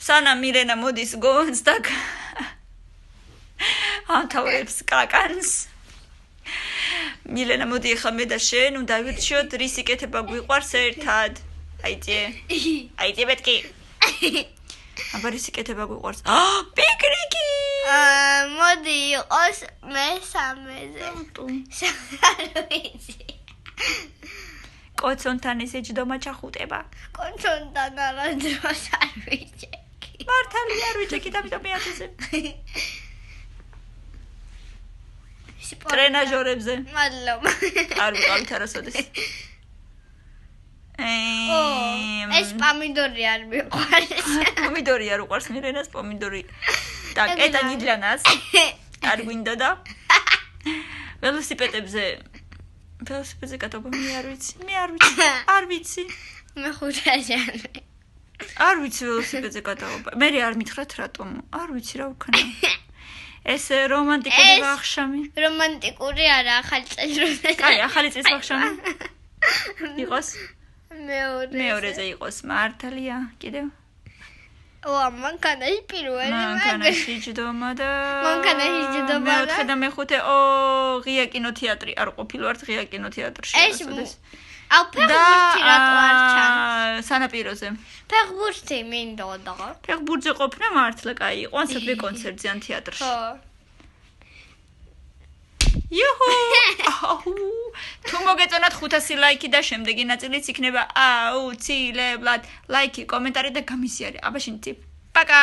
სანამ მილენა მოდის გონს და ამთავრებს კაკანს მილენა მოდი ახლა მე და შენ უნდა ვირჩიოთ რის იკეთება გვიყვარს ერთად აიწე ბეთკი აბა რის იკეთება გვიყვარს პიკნიკი მოდი იყოს მესამეზე კოცონთან ესე ჯდომა ჩახუტება კოცონთან არა დროს არ ვიჭეკი მართალი არ ვიჭეკი და მეათეზე ტრენაჟორებზე მადლობა არ ვიყავით არასოდეს ეს პომიდორი არ მიყვარს პომიდორი არ უყვარს მირენას პომიდორი და კეტა ნიდლანას არ გვინდა და ველოსიპედებზე კატობა მე არ ვიცი მე ხუთაჟანი არ ვიცი ველოსიპედზე კატობა მე არ მითხრათ რატომ არ ვიცი რა ვქნა ეს რომანტიკული ვახშამი რომანტიკური არა ახალი წელიწადი აი ახალი წლის ვახშამი იყოს მეორეზე იყოს მართალია კიდევ მანქანაში პირველი მანქანაში ჯდომა და მეოთხე და მეხუთე ღია კინოთეატრი არ ყოფილვართ ღია კინოთეატრში ფეხბურთი რატო არ ჩანს სანაპიროზე ფეხბურთი მინდოდა ფეხბურთზე ყოფნა მართლა კაი იყო ან სადმე კონცერტზე ან თეატრში იუჰუ თუ მოგეწონათ 500 ლაიქი და შემდეგი ნაწილიც იქნება აუცილებლად ლაიქი კომენტარი და გამიზიარე აბა შენ პაკა